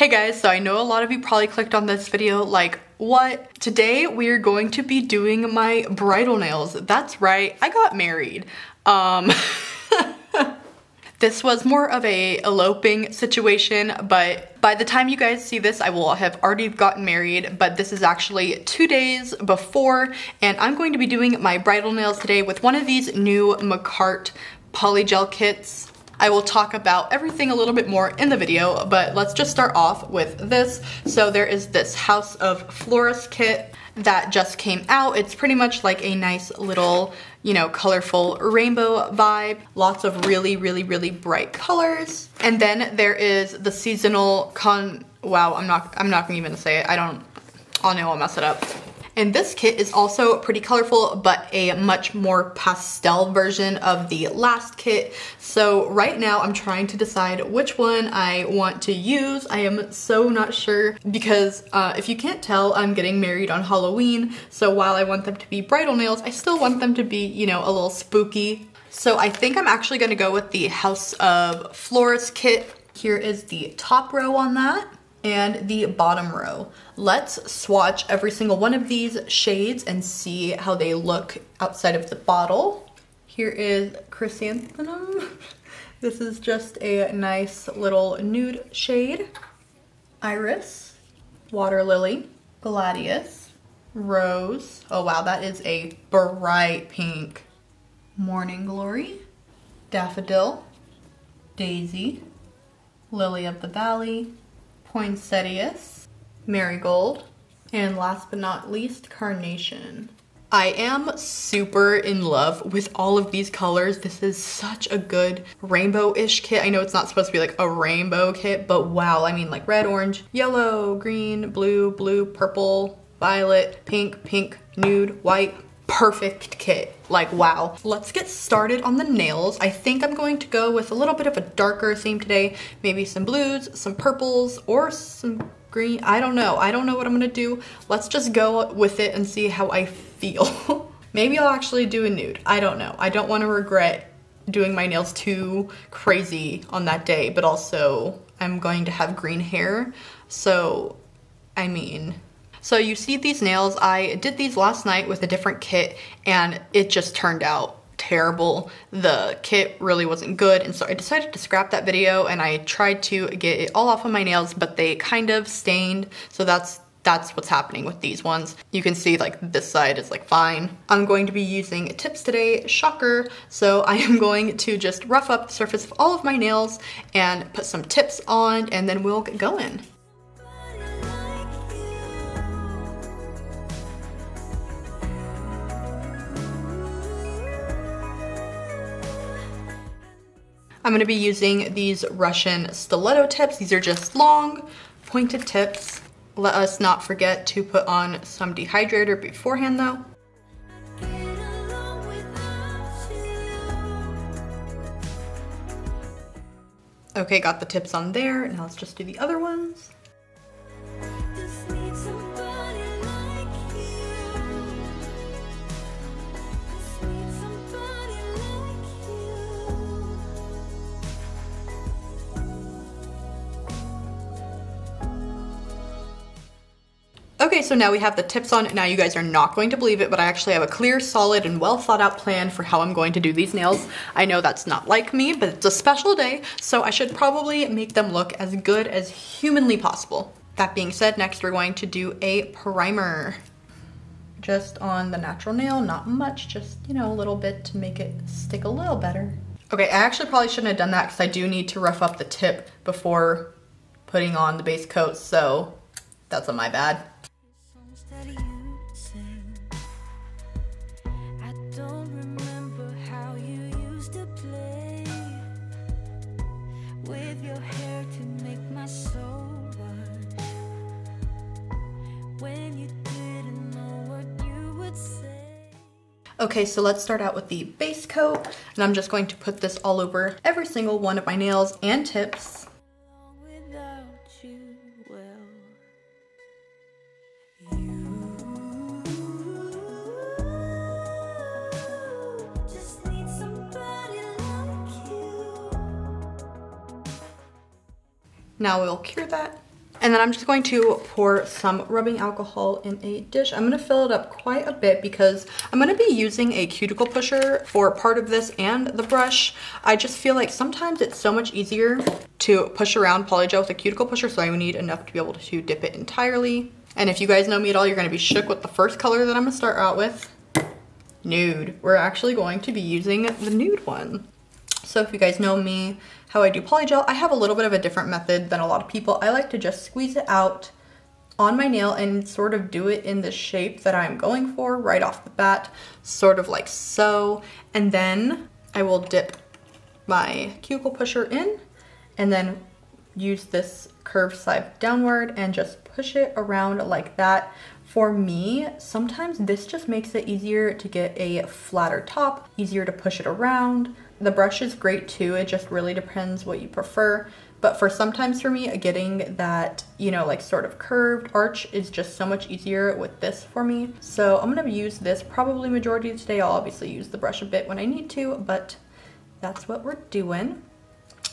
Hey guys, so I know a lot of you probably clicked on this video like, what? Today we're going to be doing my bridal nails. That's right, I got married. This was more of a eloping situation, but by the time you guys see this, I will have already gotten married, but this is actually 2 days before, and I'm going to be doing my bridal nails today with one of these new Mccart Polygel kits. I will talk about everything a little bit more in the video, but let's just start off with this. So there is this House of Florist kit that just came out. It's pretty much like a nice little, you know, colorful rainbow vibe. Lots of really bright colors. And then there is the seasonal wow, I'm not gonna even say it. I'll know I'll mess it up. And this kit is also pretty colorful, but a much more pastel version of the last kit. So right now I'm trying to decide which one I want to use. I am so not sure because if you can't tell, I'm getting married on Halloween. So while I want them to be bridal nails, I still want them to be, you know, a little spooky. So I think I'm actually gonna go with the House of Florists kit. Here is the top row on that and the bottom row. Let's swatch every single one of these shades and see how they look outside of the bottle. Here is Chrysanthemum. This is just a nice little nude shade. Iris, Water Lily, Gladius, Rose. Oh wow, that is a bright pink. Morning Glory, Daffodil, Daisy, Lily of the Valley, Poinsettias, Marigold, and last but not least, Carnation. I am super in love with all of these colors. This is such a good rainbow-ish kit. I know it's not supposed to be like a rainbow kit, but wow, I mean like red, orange, yellow, green, blue, blue, purple, violet, pink, pink, nude, white. Perfect kit. Like, wow. Let's get started on the nails. I think I'm going to go with a little bit of a darker theme today. Maybe some blues, some purples, or some green. I don't know. I don't know what I'm gonna do. Let's just go with it and see how I feel. Maybe I'll actually do a nude. I don't know. I don't want to regret doing my nails too crazy on that day, but also I'm going to have green hair. So, I mean... So you see these nails, I did these last night with a different kit and it just turned out terrible. The kit really wasn't good, and so I decided to scrap that video and I tried to get it all off of my nails, but they kind of stained. So that's what's happening with these ones. You can see like this side is like fine. I'm going to be using tips today, shocker. So I am going to just rough up the surface of all of my nails and put some tips on, and then we'll get going. I'm going to be using these Russian stiletto tips. These are just long, pointed tips. Let us not forget to put on some dehydrator beforehand though. Okay, got the tips on there. Now let's just do the other ones. Okay, so now we have the tips on. Now you guys are not going to believe it, but I actually have a clear, solid, and well thought out plan for how I'm going to do these nails. I know that's not like me, but it's a special day, so I should probably make them look as good as humanly possible. That being said, next we're going to do a primer. Just on the natural nail, not much, just, you know, a little bit to make it stick a little better. Okay, I actually probably shouldn't have done that because I do need to rough up the tip before putting on the base coat, so that's on my bad. Okay, so let's start out with the base coat, and I'm just going to put this all over every single one of my nails and tips. Now we'll cure that. And then I'm just going to pour some rubbing alcohol in a dish. I'm going to fill it up quite a bit because I'm going to be using a cuticle pusher for part of this and the brush. I just feel like sometimes it's so much easier to push around polygel with a cuticle pusher, so I need enough to be able to dip it entirely. And if you guys know me at all, you're going to be shook with the first color that I'm going to start out with. Nude. We're actually going to be using the nude one. So if you guys know me, how I do polygel, I have a little bit of a different method than a lot of people. I like to just squeeze it out on my nail and sort of do it in the shape that I'm going for right off the bat, sort of like so. And then I will dip my cuticle pusher in and then use this curved side downward and just push it around like that. For me, sometimes this just makes it easier to get a flatter top, easier to push it around. The brush is great too, it just really depends what you prefer. But sometimes for me, getting that, you know, like sort of curved arch is just so much easier with this for me. So I'm gonna use this probably majority of today. I'll obviously use the brush a bit when I need to, but that's what we're doing.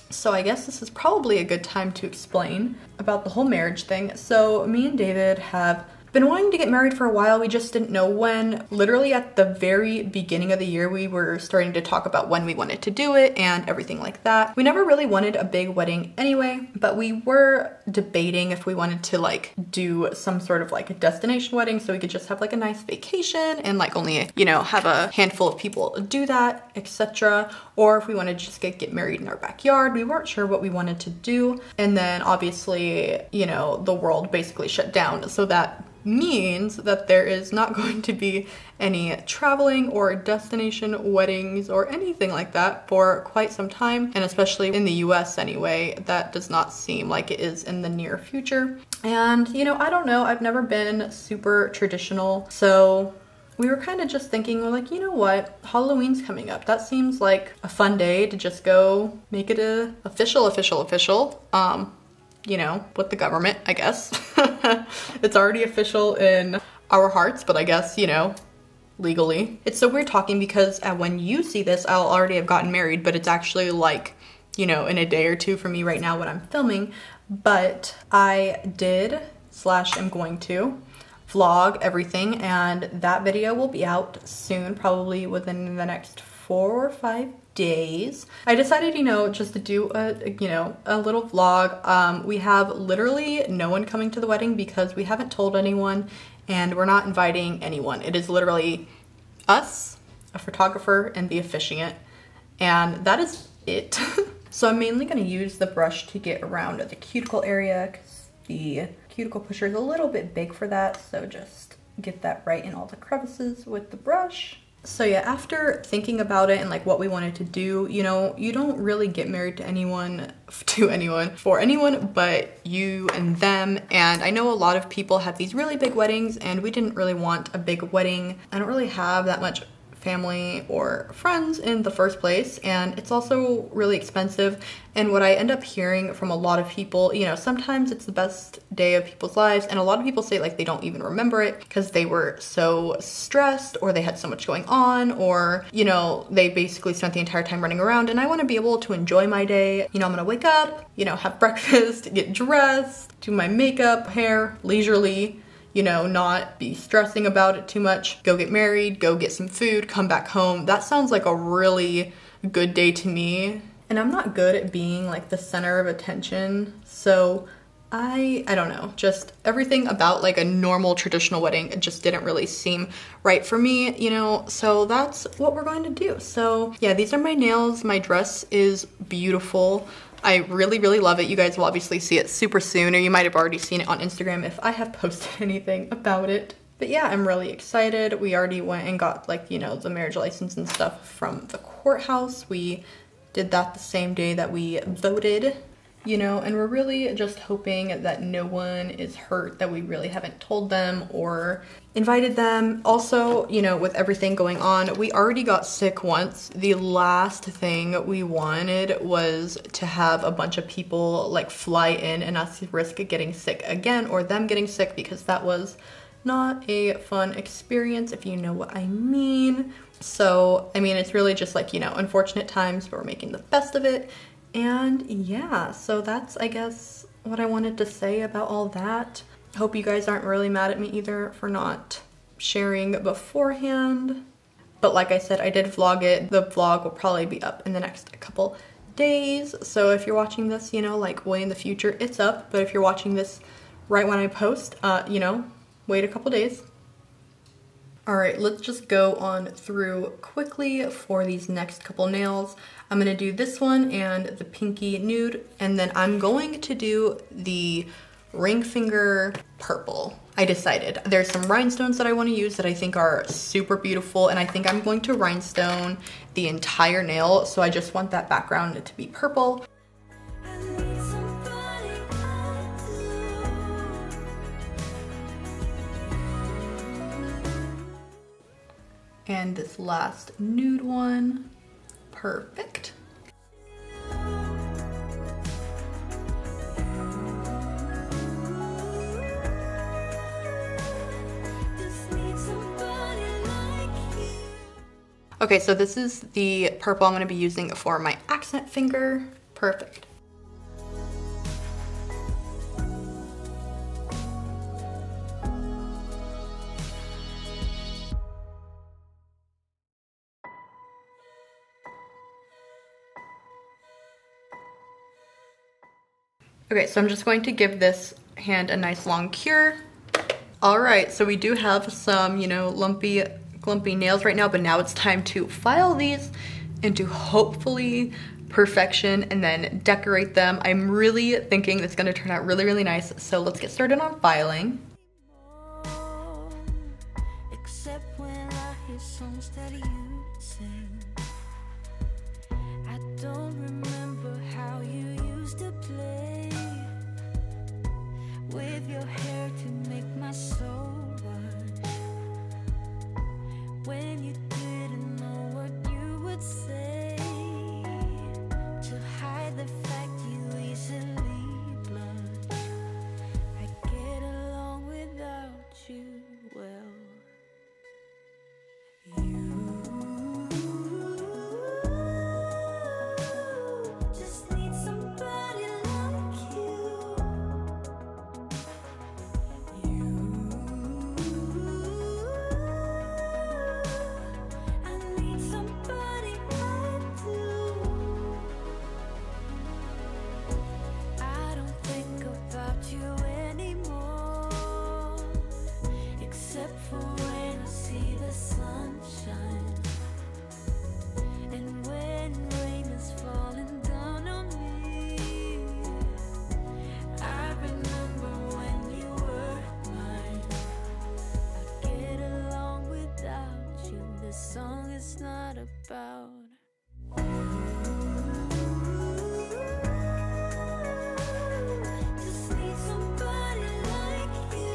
So I guess this is probably a good time to explain about the whole marriage thing. So me and David have been wanting to get married for a while. We just didn't know when. Literally at the very beginning of the year, we were starting to talk about when we wanted to do it and everything like that. We never really wanted a big wedding anyway, but we were debating if we wanted to like do some sort of like a destination wedding so we could just have like a nice vacation and like only, you know, have a handful of people do that, etc. Or if we wanted to just get married in our backyard. We weren't sure what we wanted to do. And then obviously, you know, the world basically shut down. So that means that there is not going to be any traveling or destination weddings or anything like that for quite some time, and especially in the US anyway, that does not seem like it is in the near future. And you know, I don't know, I've never been super traditional, so we were kind of just thinking, we're like, you know what, Halloween's coming up. That seems like a fun day to just go make it a official, you know, with the government, I guess. It's already official in our hearts, but I guess, you know, legally. It's so weird talking because when you see this, I'll already have gotten married, but it's actually like, you know, in a day or two for me right now when I'm filming. But I did / am going to vlog everything, and that video will be out soon, probably within the next 4 or 5 days. I decided, you know, just to do a little vlog. We have literally no one coming to the wedding because we haven't told anyone and we're not inviting anyone. It is literally us, a photographer, and the officiant, and that is it. So I'm mainly going to use the brush to get around the cuticle area because the cuticle pusher is a little bit big for that, so just get that right in all the crevices with the brush. So yeah, after thinking about it and like what we wanted to do, you know, you don't really get married to anyone, for anyone but you and them. And I know a lot of people have these really big weddings, and we didn't really want a big wedding. I don't really have that much family or friends in the first place, and it's also really expensive. And what I end up hearing from a lot of people, you know, sometimes it's the best day of people's lives, and a lot of people say like they don't even remember it because they were so stressed or they had so much going on, or, you know, they basically spent the entire time running around. And I want to be able to enjoy my day. You know, I'm gonna wake up, you know, have breakfast, get dressed, do my makeup, hair, leisurely, you know, not be stressing about it too much, go get married, go get some food, come back home. That sounds like a really good day to me. And I'm not good at being like the center of attention, so I don't know, just everything about like a normal traditional wedding, it just didn't really seem right for me, you know, so that's what we're going to do. So yeah, these are my nails. My dress is beautiful. I really, really love it. You guys will obviously see it super soon, or you might have already seen it on Instagram if I have posted anything about it. But yeah, I'm really excited. We already went and got like, you know, the marriage license and stuff from the courthouse. We did that the same day that we voted, you know, and we're really just hoping that no one is hurt, that we really haven't told them or invited them. Also, you know, with everything going on, we already got sick once. The last thing we wanted was to have a bunch of people like fly in and us risk getting sick again, or them getting sick, because that was not a fun experience, if you know what I mean. So, I mean, it's really just like, you know, unfortunate times, but we're making the best of it. And yeah, so that's, I guess, what I wanted to say about all that. I hope you guys aren't really mad at me either for not sharing beforehand. But like I said, I did vlog it. The vlog will probably be up in the next couple days. So if you're watching this, you know, like way in the future, it's up. But if you're watching this right when I post, you know, wait a couple days. All right, let's just go on through quickly for these next couple nails. I'm gonna do this one and the pinky nude, and then I'm going to do the ring finger purple. I decided. There's some rhinestones that I want to use that I think are super beautiful, and I think I'm going to rhinestone the entire nail, so I just want that background to be purple. And this last nude one, perfect. Okay, so this is the purple I'm gonna be using for my accent finger. Perfect. Okay, so I'm just going to give this hand a nice long cure. All right, so we do have some, you know, lumpy, glumpy nails right now, but now it's time to file these into hopefully perfection and then decorate them. I'm really thinking it's gonna turn out really, really nice. So let's get started on filing. Except when I hear songs that you sing. I don't remember how you used to play with your hair to make my soul rush. When you didn't know what you would say to hide the fact you easily blush. I get along without you well. Just need somebody like you. I need somebody like you. I don't think about you anymore, except for when I see the sunshine, and when rain is falling down on me. I remember when you were mine. I get along without you. This song is not about just need somebody like you.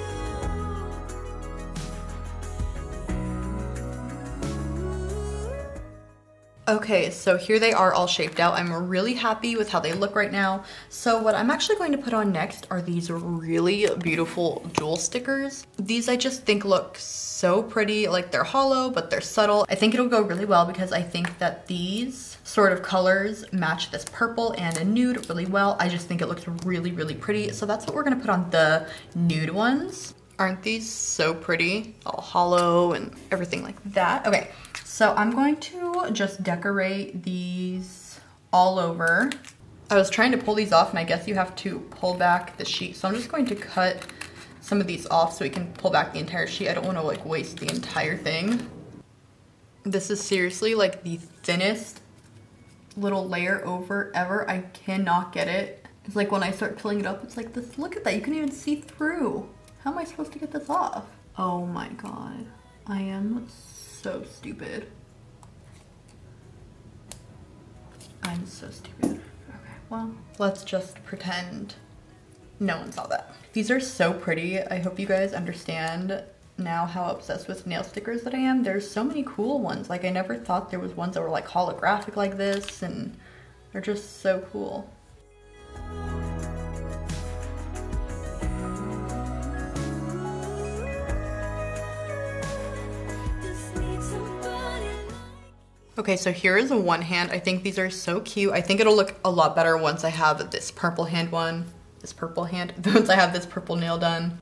Okay, so here they are all shaped out. I'm really happy with how they look right now. So what I'm actually going to put on next are these really beautiful jewel stickers. These I just think look so pretty, like they're hollow, but they're subtle. I think it'll go really well because I think that these sort of colors match this purple and a nude really well. I just think it looks really, really pretty. So that's what we're gonna put on the nude ones. Aren't these so pretty? All hollow and everything like that. Okay. So I'm going to just decorate these all over. I was trying to pull these off, and I guess you have to pull back the sheet. So I'm just going to cut some of these off so we can pull back the entire sheet. I don't want to like waste the entire thing. This is seriously like the thinnest little layer over ever. I cannot get it. It's like when I start pulling it up, it's like this. Look at that, you can even see through. How am I supposed to get this off? Oh my God, I am so stupid. I'm so stupid. Okay, well, let's just pretend no one saw that. These are so pretty. I hope you guys understand now how obsessed with nail stickers that I am. There's so many cool ones. Like I never thought there was ones that were like holographic like this, and they're just so cool. Okay, so here is one hand. I think these are so cute. I think it'll look a lot better once I have this purple hand one. this purple hand once I have this purple nail done.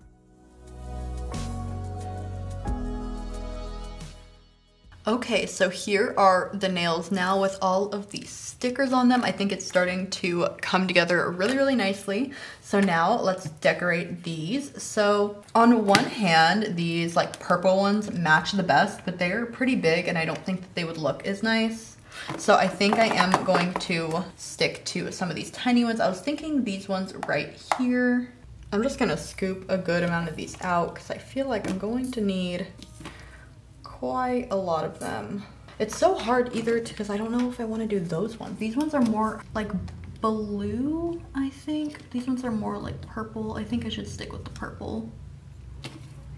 Okay, so here are the nails now with all of these stickers on them. I think it's starting to come together really, really nicely. So now let's decorate these. So on one hand, these like purple ones match the best, but they're pretty big and I don't think that they would look as nice. So I think I am going to stick to some of these tiny ones. I was thinking these ones right here. I'm just gonna scoop a good amount of these out because I feel like I'm going to need quite a lot of them. It's so hard either because I don't know if I want to do those ones. These ones are more like blue, I think. These ones are more like purple. I think I should stick with the purple.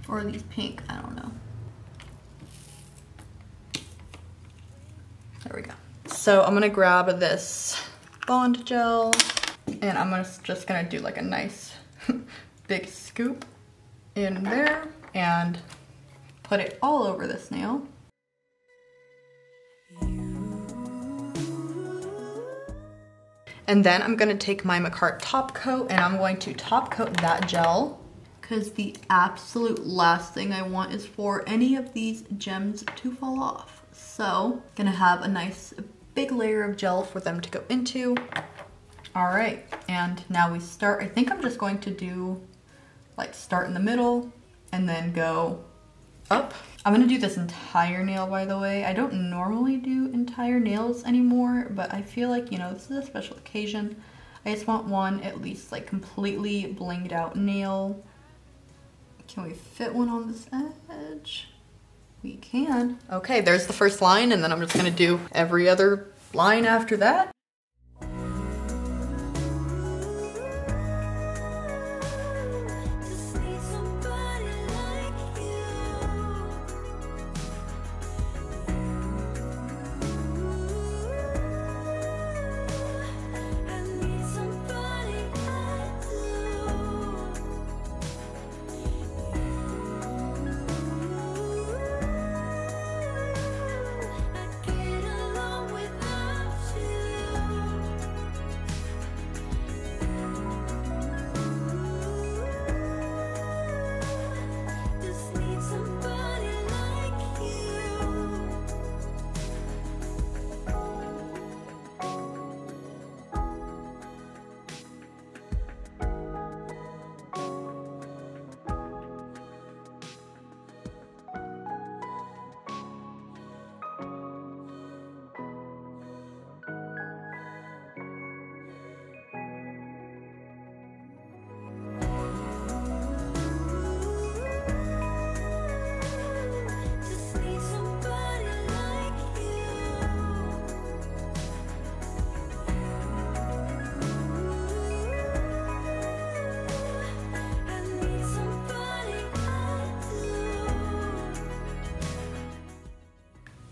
Or these pink, I don't know. There we go. So I'm gonna grab this Bond gel and I'm just gonna do like a nice big scoop in there and put it all over this nail. And then I'm gonna take my Mccart top coat and I'm going to top coat that gel because the absolute last thing I want is for any of these gems to fall off. So gonna have a nice big layer of gel for them to go into. All right, and now we start. I think I'm just going to do like start in the middle and then go up. I'm gonna do this entire nail, by the way. I don't normally do entire nails anymore, but I feel like, you know, this is a special occasion. I just want one at least like completely blinged out nail. Can we fit one on this edge? We can. Okay, there's the first line, and then I'm just gonna do every other line after that.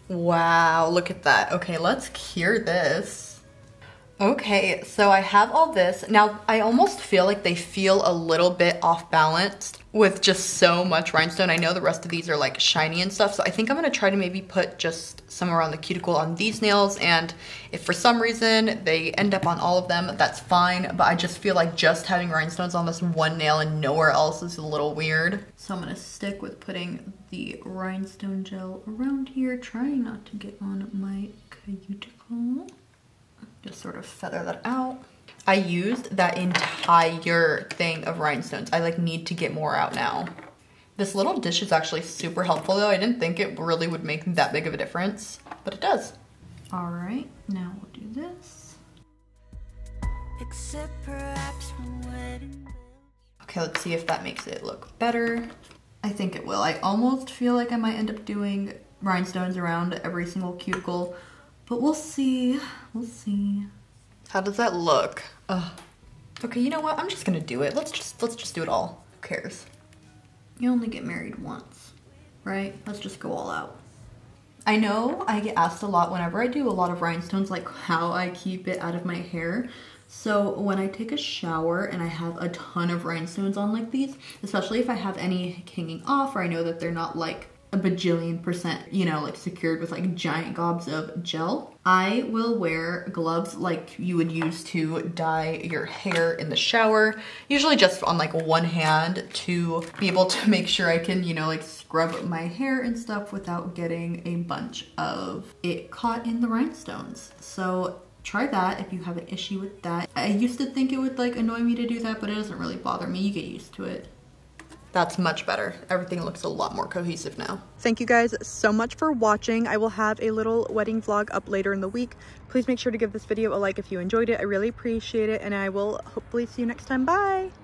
Wow, look at that. Okay, let's cure this. Okay, so I have all this. Now, I almost feel like they feel a little bit off balanced with just so much rhinestone. I know the rest of these are like shiny and stuff, so I think I'm gonna try to maybe put just some around the cuticle on these nails, and if for some reason they end up on all of them, that's fine, but I just feel like just having rhinestones on this one nail and nowhere else is a little weird. So I'm gonna stick with putting the rhinestone gel around here, trying not to get on my cuticle. Just sort of feather that out. I used that entire thing of rhinestones. I like need to get more out now. This little dish is actually super helpful though. I didn't think it really would make that big of a difference, but it does. All right, now we'll do this. Except perhaps when wedding bells. Okay, let's see if that makes it look better. I think it will. I almost feel like I might end up doing rhinestones around every single cuticle, but we'll see. We'll see. How does that look? Ugh. Okay, you know what? I'm just gonna do it. Let's just do it all. Who cares? You only get married once, right? Let's just go all out. I know I get asked a lot whenever I do a lot of rhinestones, like how I keep it out of my hair. So when I take a shower and I have a ton of rhinestones on like these, especially if I have any hanging off or I know that they're not like a bajillion%, you know, like secured with like giant gobs of gel. I will wear gloves like you would use to dye your hair in the shower, usually just on like one hand to be able to make sure I can, you know, like scrub my hair and stuff without getting a bunch of it caught in the rhinestones. So try that if you have an issue with that. I used to think it would like annoy me to do that, but it doesn't really bother me. You get used to it. That's much better. Everything looks a lot more cohesive now. Thank you guys so much for watching. I will have a little wedding vlog up later in the week. Please make sure to give this video a like if you enjoyed it. I really appreciate it, and I will hopefully see you next time. Bye!